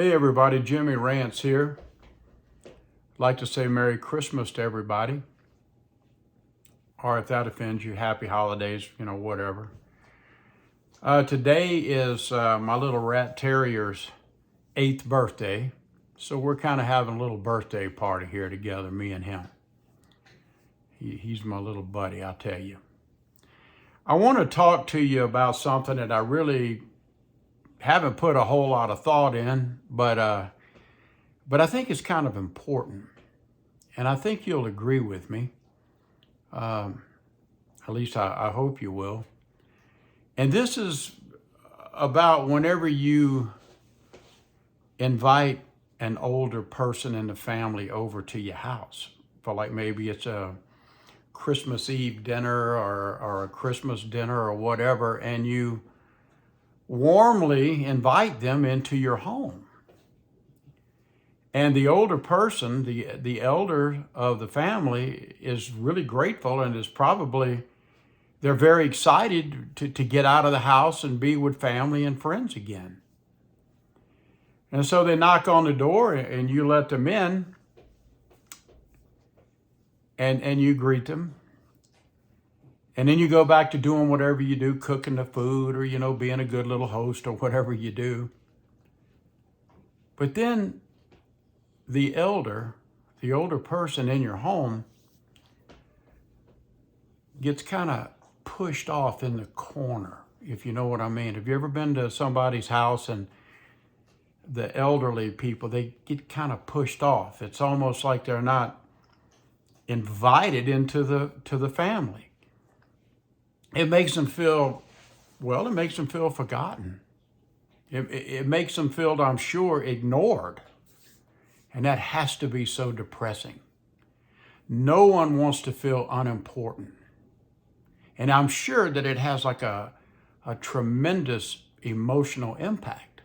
Hey everybody, Jimmy Rance here. I'd like to say Merry Christmas to everybody. Or if that offends you, Happy Holidays, whatever. Today is my little rat terrier's 8th birthday. So we're kind of having a little birthday party here together, me and him. He's my little buddy, I'll tell you. I want to talk to you about something that I really haven't put a whole lot of thought in, but I think it's kind of important. And I think you'll agree with me. At least I hope you will. And this is about whenever you invite an older person in the family over to your house for, like, maybe it's a Christmas Eve dinner or a Christmas dinner or whatever, and you warmly invite them into your home. And the older person, the elder of the family, is really grateful and is probably, they're very excited to get out of the house and be with family and friends again. And so they knock on the door and you let them in and you greet them. And then you go back to doing whatever you do, cooking the food or, being a good little host or whatever you do. But then the older person in your home gets kind of pushed off in the corner, if you know what I mean. Have you ever been to somebody's house and the elderly people, they get kind of pushed off? It's almost like they're not invited into the family. It makes them feel, it makes them feel forgotten. It makes them feel, I'm sure, ignored. And that has to be so depressing. No one wants to feel unimportant. And I'm sure that it has like a tremendous emotional impact.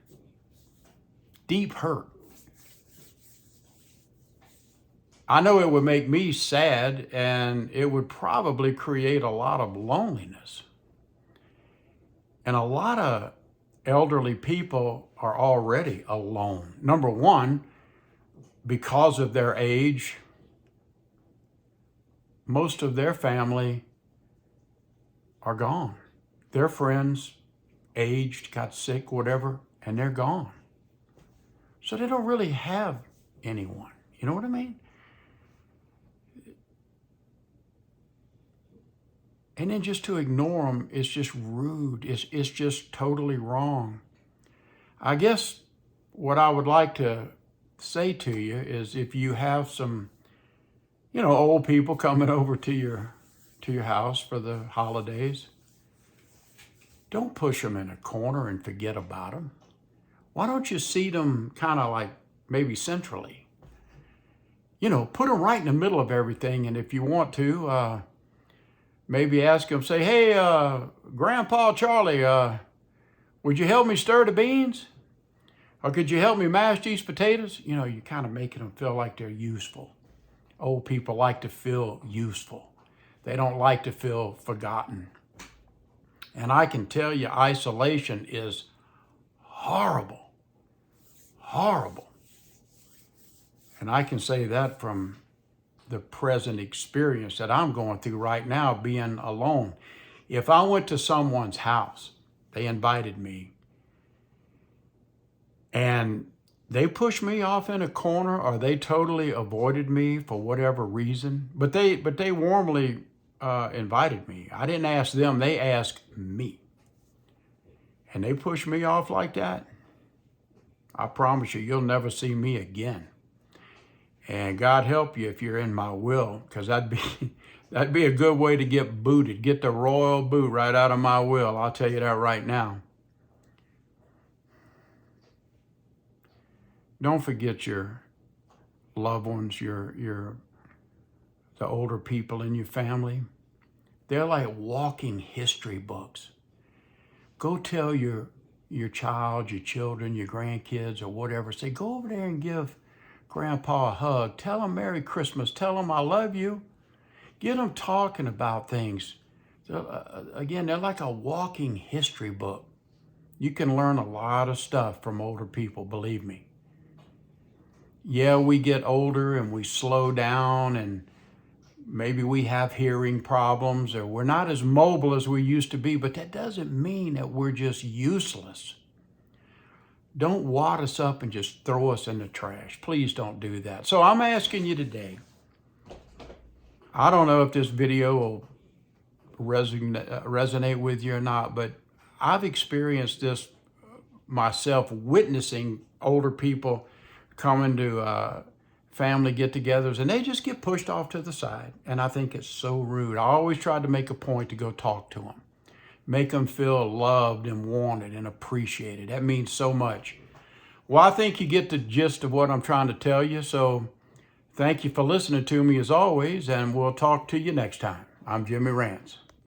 Deep hurt. I know it would make me sad, and it would probably create a lot of loneliness. And a lot of elderly people are already alone. Number one, because of their age, most of their family are gone. Their friends aged, got sick, whatever, and they're gone. So they don't really have anyone. You know what I mean? And then just to ignore them is just rude. It's just totally wrong. I guess what I would like to say to you is, if you have some, old people coming over to your house for the holidays, don't push them in a corner and forget about them. Why don't you seat them kind of like maybe centrally? Put them right in the middle of everything. And if you want to, maybe ask them, say, hey, Grandpa Charlie, would you help me stir the beans? Or could you help me mash these potatoes? You're kind of making them feel like they're useful. Old people like to feel useful. They don't like to feel forgotten. And I can tell you, isolation is horrible. Horrible. And I can say that from the present experience that I'm going through right now, being alone. If I went to someone's house, they invited me, and they pushed me off in a corner, or they totally avoided me for whatever reason, but they warmly invited me. I didn't ask them, they asked me. And they pushed me off like that, I promise you, you'll never see me again. And God help you if you're in my will, because that'd be a good way to get booted, get the royal boot right out of my will. I'll tell you that right now. Don't forget your loved ones, the older people in your family. They're like walking history books. Go tell your child, your children, your grandkids, or whatever. Say, go over there and give Grandpa a hug. Tell him Merry Christmas. Tell him I love you. Get them talking about things. Again, they're like a walking history book. You can learn a lot of stuff from older people, believe me. Yeah, we get older and we slow down, and maybe we have hearing problems, or we're not as mobile as we used to be, but that doesn't mean that we're just useless. Don't wad us up and just throw us in the trash. Please don't do that. So I'm asking you today, I don't know if this video will resonate with you or not, but I've experienced this myself, witnessing older people coming to family get-togethers, and they just get pushed off to the side. And I think it's so rude. I always tried to make a point to go talk to them, make them feel loved and wanted and appreciated. That means so much. Well, I think you get the gist of what I'm trying to tell you. So thank you for listening to me as always, and we'll talk to you next time. I'm Jimmy Rance.